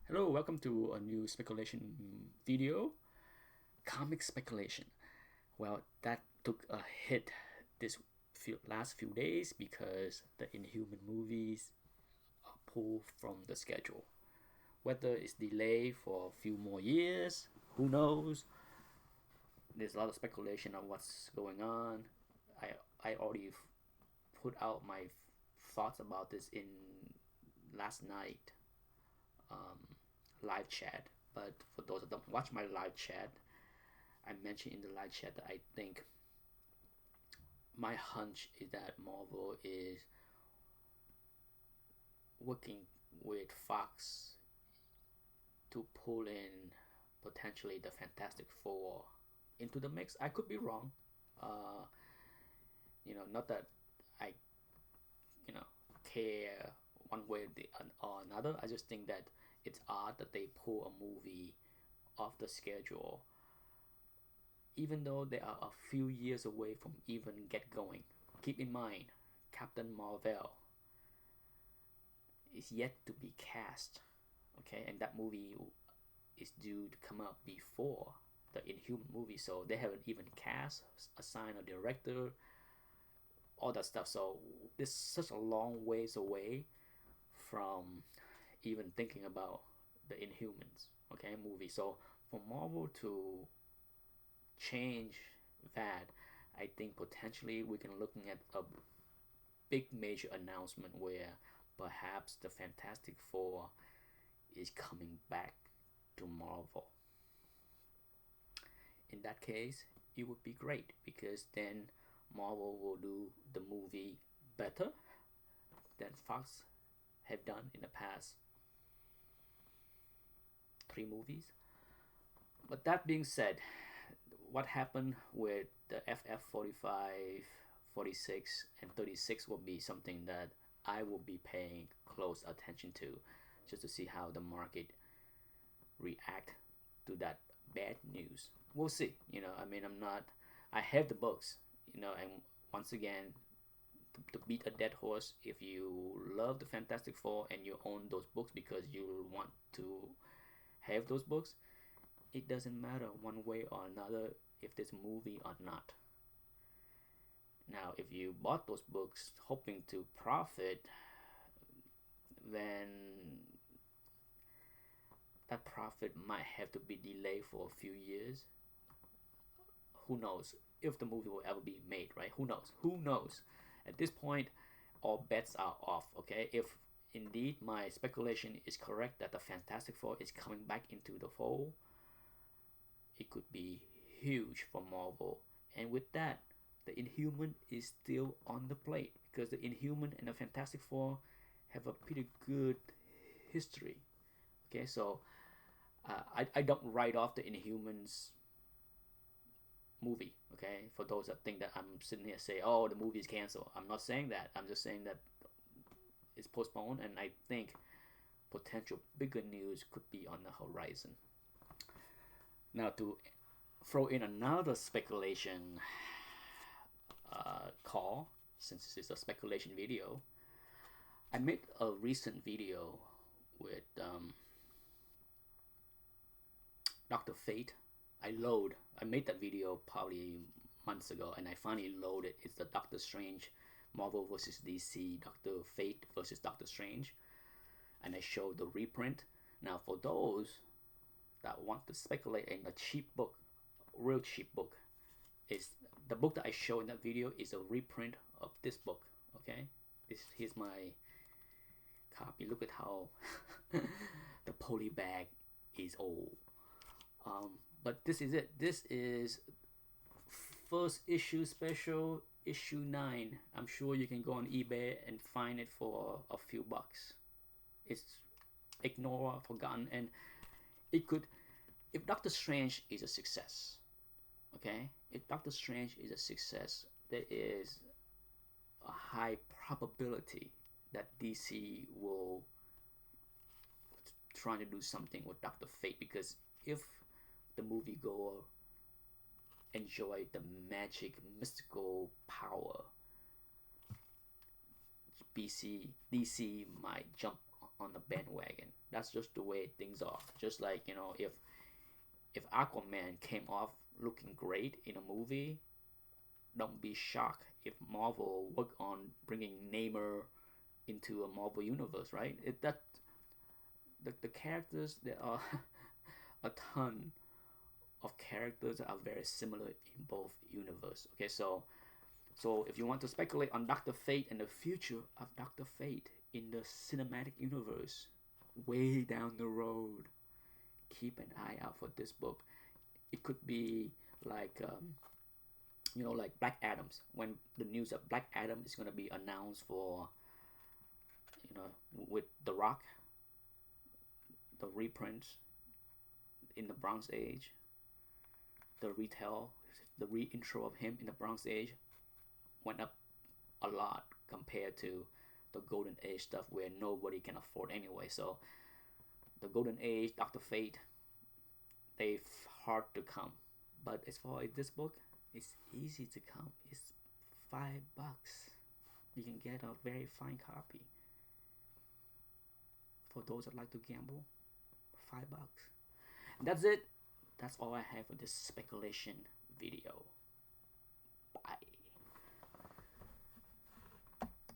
Hello, welcome to a new speculation video. Comic speculation. Well, that took a hit this last few days because the Inhuman movies are pulled from the schedule. Whether it's delayed for a few more years, who knows? There's a lot of speculation on what's going on. I already put out my thoughts about this in last night um, live chat. But for those that don't watch my live chat, I mentioned in the live chat that I think my hunch is that Marvel is working with Fox to pull in potentially the Fantastic Four into the mix. I could be wrong. Uh, not that I, you know, care one way or another. I just think that it's odd that they pull a movie off the schedule, even though they are a few years away from even get going. Keep in mind, Captain Marvel is yet to be cast, okay, and that movie is due to come out before the Inhuman movie, so they haven't even cast, assigned a director, all that stuff. So this is such a long ways away from even thinking about the Inhumans, okay, movie. So for Marvel to change that, I think potentially we can looking at a big major announcement where perhaps the Fantastic Four is coming back to Marvel. In that case, it would be great because then Marvel will do the movie better than Fox have done in the past three movies. But that being said, what happened with the FF 45, 46, and 36 will be something that I will be paying close attention to just to see how the market react to that bad news. We'll see. I mean, I have the books, and once again, to beat a dead horse, if you love the Fantastic Four and you own those books because you want to have those books, it doesn't matter one way or another if there's a movie or not. Now, if you bought those books hoping to profit, then that profit might have to be delayed for a few years. Who knows if the movie will ever be made, right? Who knows? Who knows? At this point, all bets are off, okay? If indeed my speculation is correct that the Fantastic Four is coming back into the fold, it could be huge for Marvel. And with that, the Inhuman is still on the plate because the Inhuman and the Fantastic Four have a pretty good history. Okay, so I don't write off the Inhumans movie. Okay, for those that think that I'm sitting here say, oh, the movie is canceled. I'm not saying that. I'm just saying that it's postponed, and I think potential bigger news could be on the horizon. Now, to throw in another speculation call, since this is a speculation video, I made a recent video with Dr. Fate. I made that video probably months ago, and I finally loaded. It's the Doctor Strange, Marvel versus DC, Doctor Fate versus Doctor Strange, and I showed the reprint. Now, for those that want to speculate in a cheap book, real cheap book, is the book that I show in that video is a reprint of this book. Okay, here's my copy. Look at how the poly bag is old. But this is it. This is first issue special, issue 9. I'm sure you can go on eBay and find it for a few bucks. It's ignored, forgotten, and it could, if Doctor Strange is a success, okay, if Doctor Strange is a success, there is a high probability that DC will try to do something with Doctor Fate, because if the moviegoer enjoy the magic, mystical power, DC might jump on the bandwagon. That's just the way things are. Just like, you know, if Aquaman came off looking great in a movie, don't be shocked if Marvel work on bringing Namor into a Marvel universe, right? The characters, there are a ton of characters that are very similar in both universe. Okay, so if you want to speculate on Doctor Fate and the future of Doctor Fate in the cinematic universe, way down the road, keep an eye out for this book. It could be like like Black Adams, when the news of Black Adam is going to be announced for, with The Rock, the reprints in the Bronze Age, the reintro of him in the Bronze Age went up a lot compared to the Golden Age stuff where nobody can afford anyway. So the Golden Age, Doctor Fate, they hard to come. But as far as this book, it's easy to come. It's $5. You can get a very fine copy. For those that like to gamble, $5. And that's it. That's all I have for this speculation video.